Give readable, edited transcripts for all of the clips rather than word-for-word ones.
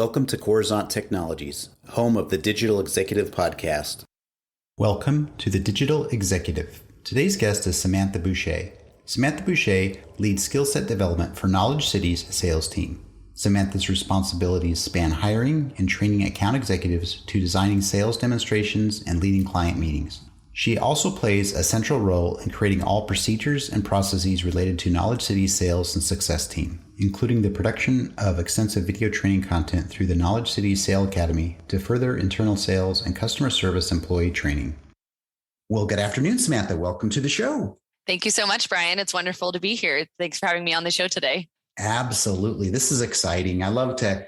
Welcome to Coruzant Technologies, home of the Digital Executive podcast. Welcome to the Digital Executive. Today's guest is Samantha Bueche. Samantha Bueche leads skill set development for KnowledgeCity's sales team. Samantha's responsibilities span hiring and training account executives to designing sales demonstrations and leading client meetings. She also plays a central role in creating all procedures and processes related to KnowledgeCity's sales and success team, including the production of extensive video training content through the KnowledgeCity Sales Academy to further internal sales and customer service employee training. Well, good afternoon, Samantha. Welcome to the show. Thank you so much, Brian. It's wonderful to be here. Thanks for having me on the show today. Absolutely. This is exciting. I love to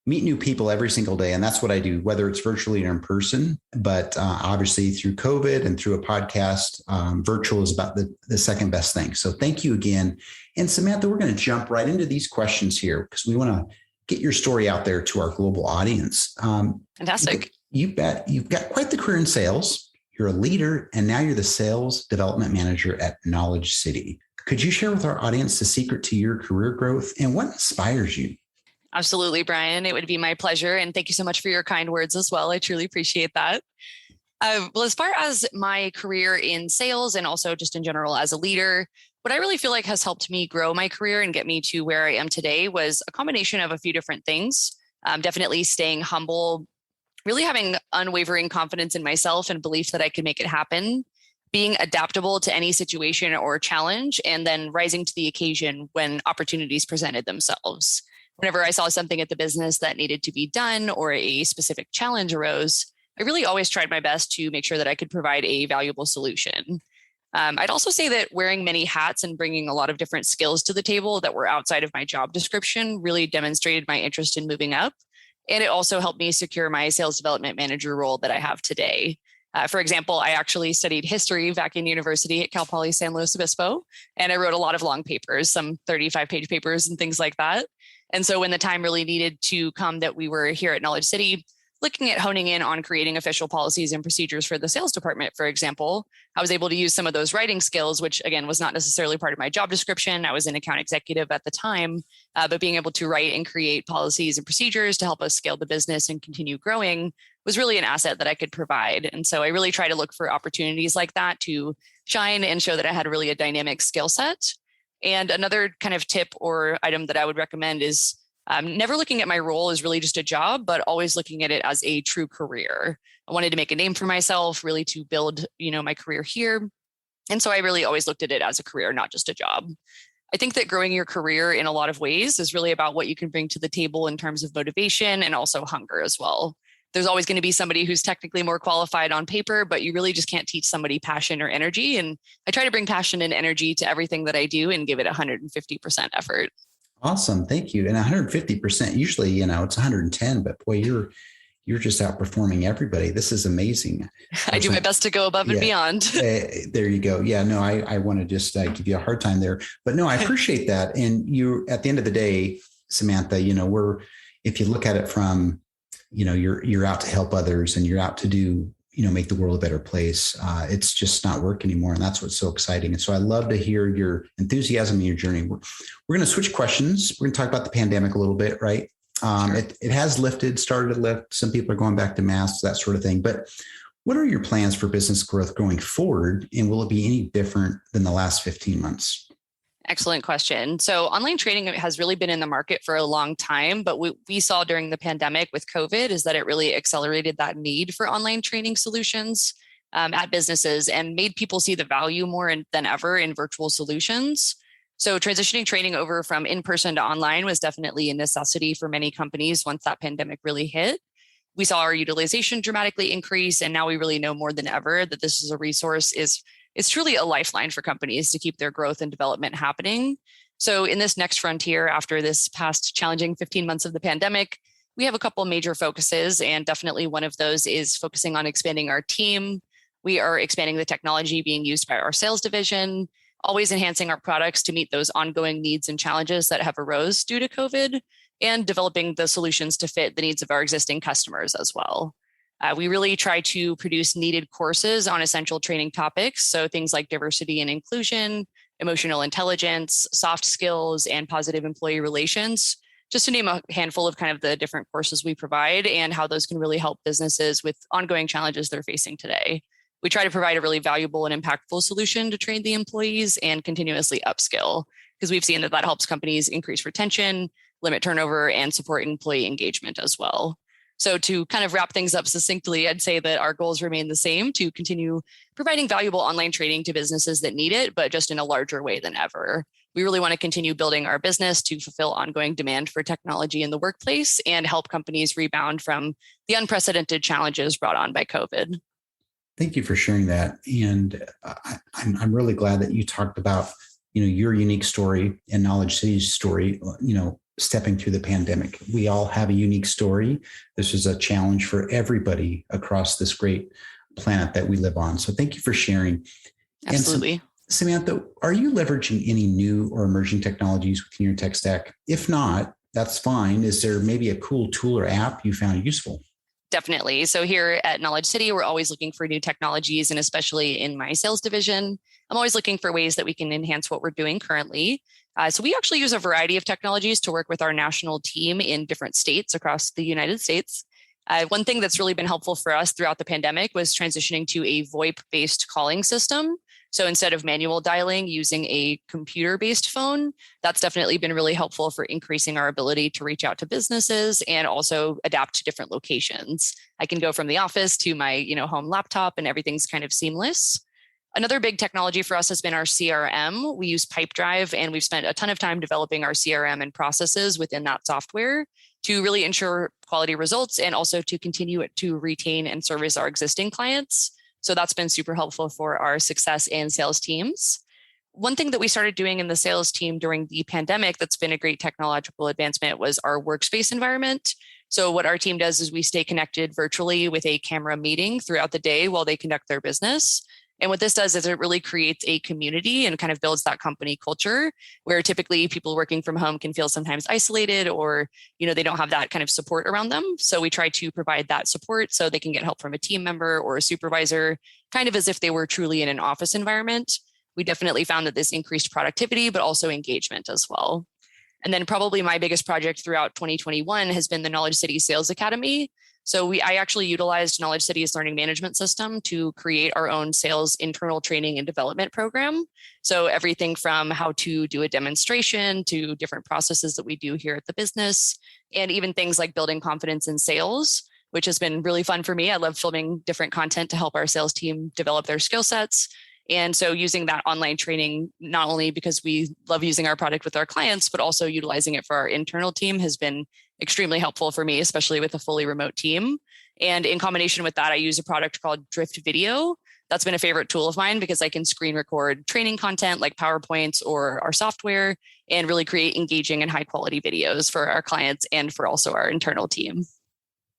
meet new people every single day. And that's what I do, whether it's virtually or in person. But obviously through COVID and through a podcast, virtual is about the second best thing. So thank you again. And Samantha, we're going to jump right into these questions here because we want to get your story out there to our global audience. Fantastic. You've got quite the career in sales. You're a leader, and now you're the sales development manager at KnowledgeCity. Could you share with our audience the secret to your career growth and what inspires you? Absolutely, Brian. It would be my pleasure. And thank you so much for your kind words as well. I truly appreciate that. Well, as far as my career in sales and also just in general as a leader, what I really feel like has helped me grow my career and get me to where I am today was a combination of a few different things. Definitely staying humble, really having unwavering confidence in myself and belief that I could make it happen, being adaptable to any situation or challenge, and then rising to the occasion when opportunities presented themselves. Whenever I saw something at the business that needed to be done or a specific challenge arose, I really always tried my best to make sure that I could provide a valuable solution. I'd also say that wearing many hats and bringing a lot of different skills to the table that were outside of my job description really demonstrated my interest in moving up. And it also helped me secure my sales development manager role that I have today. For example, I actually studied history back in university at Cal Poly San Luis Obispo, and I wrote a lot of long papers, some 35-page papers and things like that. And so when the time really needed to come that we were here at KnowledgeCity, looking at honing in on creating official policies and procedures for the sales department, for example, I was able to use some of those writing skills, which again was not necessarily part of my job description. I was an account executive at the time, but being able to write and create policies and procedures to help us scale the business and continue growing was really an asset that I could provide. And so I really try to look for opportunities like that to shine and show that I had really a dynamic skill set. And another kind of tip or item that I would recommend is never looking at my role as really just a job, but always looking at it as a true career. I wanted to make a name for myself, really to build, my career here. And so I really always looked at it as a career, not just a job. I think that growing your career in a lot of ways is really about what you can bring to the table in terms of motivation and also hunger as well. There's always going to be somebody who's technically more qualified on paper, but you really just can't teach somebody passion or energy. And I try to bring passion and energy to everything that I do and give it 150% effort. Awesome. Thank you. And 150%, usually, it's 110, but boy, you're just outperforming everybody. This is amazing. I do my best to go above and beyond. There you go. Yeah, no, I want to just give you a hard time there, but no, I appreciate that. And you, at the end of the day, Samantha, if you look at it from, you're out to help others and you're out to do, make the world a better place. It's just not work anymore. And that's what's so exciting. And so I love to hear your enthusiasm and your journey. We're going to switch questions. We're going to talk about the pandemic a little bit, right? Sure. It has started to lift. Some people are going back to masks, that sort of thing. But what are your plans for business growth going forward? And will it be any different than the last 15 months? Excellent question. So online training has really been in the market for a long time, but what we saw during the pandemic with COVID is that it really accelerated that need for online training solutions at businesses and made people see the value more than ever in virtual solutions. So transitioning training over from in-person to online was definitely a necessity for many companies once that pandemic really hit. We saw our utilization dramatically increase, and now we really know more than ever that this is a resource it's truly a lifeline for companies to keep their growth and development happening. So in this next frontier, after this past challenging 15 months of the pandemic, we have a couple major focuses, and definitely one of those is focusing on expanding our team. We are expanding the technology being used by our sales division, always enhancing our products to meet those ongoing needs and challenges that have arose due to COVID, and developing the solutions to fit the needs of our existing customers as well. We really try to produce needed courses on essential training topics. So things like diversity and inclusion, emotional intelligence, soft skills, and positive employee relations just to name a handful of kind of the different courses we provide and how those can really help businesses with ongoing challenges they're facing today. We try to provide a really valuable and impactful solution to train the employees and continuously upskill, because we've seen that helps companies increase retention, limit turnover, and support employee engagement as well. So to kind of wrap things up succinctly, I'd say that our goals remain the same: to continue providing valuable online training to businesses that need it, but just in a larger way than ever. We really want to continue building our business to fulfill ongoing demand for technology in the workplace and help companies rebound from the unprecedented challenges brought on by COVID. Thank you for sharing that. And I'm really glad that you talked about, your unique story and KnowledgeCity's story, stepping through the pandemic. We all have a unique story. This is a challenge for everybody across this great planet that we live on. So thank you for sharing. Absolutely. And Samantha, are you leveraging any new or emerging technologies within your tech stack? If not, that's fine. Is there maybe a cool tool or app you found useful? Definitely. So here at KnowledgeCity, we're always looking for new technologies, and especially in my sales division, I'm always looking for ways that we can enhance what we're doing currently. So we actually use a variety of technologies to work with our national team in different states across the United States. One thing that's really been helpful for us throughout the pandemic was transitioning to a VoIP-based calling system. So instead of manual dialing using a computer-based phone, that's definitely been really helpful for increasing our ability to reach out to businesses and also adapt to different locations. I can go from the office to my, home laptop, and everything's kind of seamless. Another big technology for us has been our CRM. We use Pipedrive, and we've spent a ton of time developing our CRM and processes within that software to really ensure quality results and also to continue to retain and service our existing clients. So that's been super helpful for our success and sales teams. One thing that we started doing in the sales team during the pandemic that's been a great technological advancement was our workspace environment. So what our team does is we stay connected virtually with a camera meeting throughout the day while they conduct their business. And what this does is it really creates a community and kind of builds that company culture, where typically people working from home can feel sometimes isolated, or, they don't have that kind of support around them. So we try to provide that support so they can get help from a team member or a supervisor, kind of as if they were truly in an office environment. We definitely found that this increased productivity, but also engagement as well. And then probably my biggest project throughout 2021 has been the KnowledgeCity Sales Academy. So I actually utilized KnowledgeCity's learning management system to create our own sales internal training and development program. So everything from how to do a demonstration to different processes that we do here at the business, and even things like building confidence in sales, which has been really fun for me. I love filming different content to help our sales team develop their skill sets. And so using that online training, not only because we love using our product with our clients, but also utilizing it for our internal team has been extremely helpful for me, especially with a fully remote team. And in combination with that, I use a product called Drift Video. That's been a favorite tool of mine because I can screen record training content like PowerPoints or our software and really create engaging and high quality videos for our clients and for also our internal team.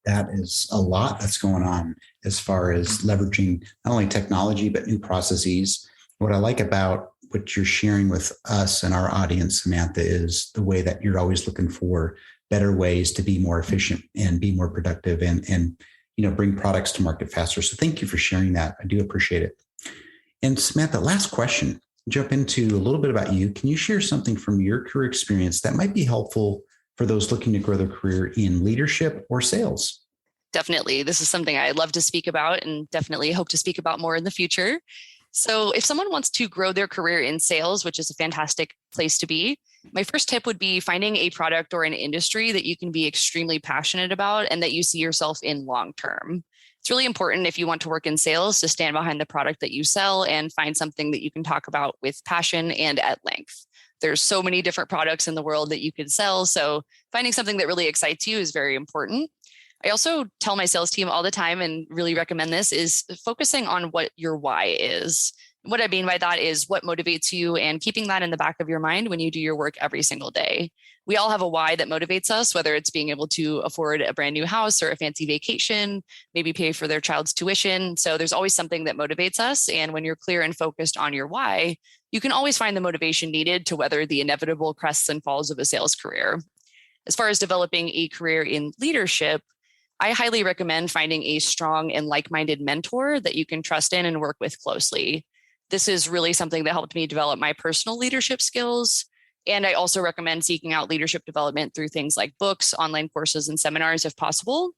That is a lot that's going on as far as leveraging not only technology, but new processes. What I like about what you're sharing with us and our audience, Samantha, is the way that you're always looking for better ways to be more efficient and be more productive and bring products to market faster. So thank you for sharing that. I do appreciate it. And Samantha, last question, jump into a little bit about you. Can you share something from your career experience that might be helpful for those looking to grow their career in leadership or sales? Definitely. This is something I love to speak about and definitely hope to speak about more in the future. So if someone wants to grow their career in sales, which is a fantastic place to be, my first tip would be finding a product or an industry that you can be extremely passionate about and that you see yourself in long term. It's really important if you want to work in sales to stand behind the product that you sell and find something that you can talk about with passion and at length. There's so many different products in the world that you could sell. So finding something that really excites you is very important. I also tell my sales team all the time and really recommend this is focusing on what your why is. What I mean by that is what motivates you and keeping that in the back of your mind when you do your work every single day. We all have a why that motivates us, whether it's being able to afford a brand new house or a fancy vacation, maybe pay for their child's tuition. So there's always something that motivates us. And when you're clear and focused on your why, you can always find the motivation needed to weather the inevitable crests and falls of a sales career. As far as developing a career in leadership, I highly recommend finding a strong and like-minded mentor that you can trust in and work with closely. This is really something that helped me develop my personal leadership skills. And I also recommend seeking out leadership development through things like books, online courses, and seminars if possible.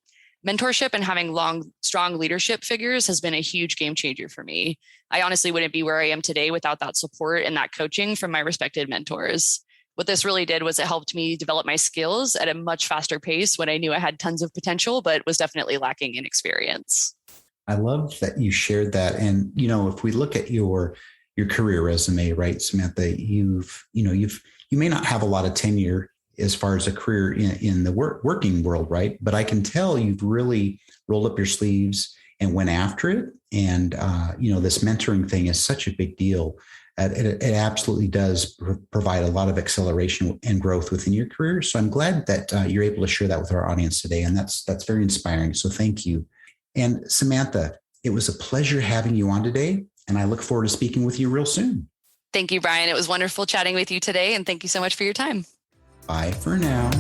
Mentorship and having strong leadership figures has been a huge game changer for me. I honestly wouldn't be where I am today without that support and that coaching from my respected mentors. What this really did was it helped me develop my skills at a much faster pace when I knew I had tons of potential, but was definitely lacking in experience. I love that you shared that. And, if we look at your career resume, right, Samantha, you may not have a lot of tenure as far as a career in the working world, right? But I can tell you've really rolled up your sleeves and went after it. And, this mentoring thing is such a big deal. It absolutely does provide a lot of acceleration and growth within your career. So I'm glad that you're able to share that with our audience today. And that's very inspiring. So thank you. And Samantha, it was a pleasure having you on today. And I look forward to speaking with you real soon. Thank you, Brian. It was wonderful chatting with you today. And thank you so much for your time. Bye for now.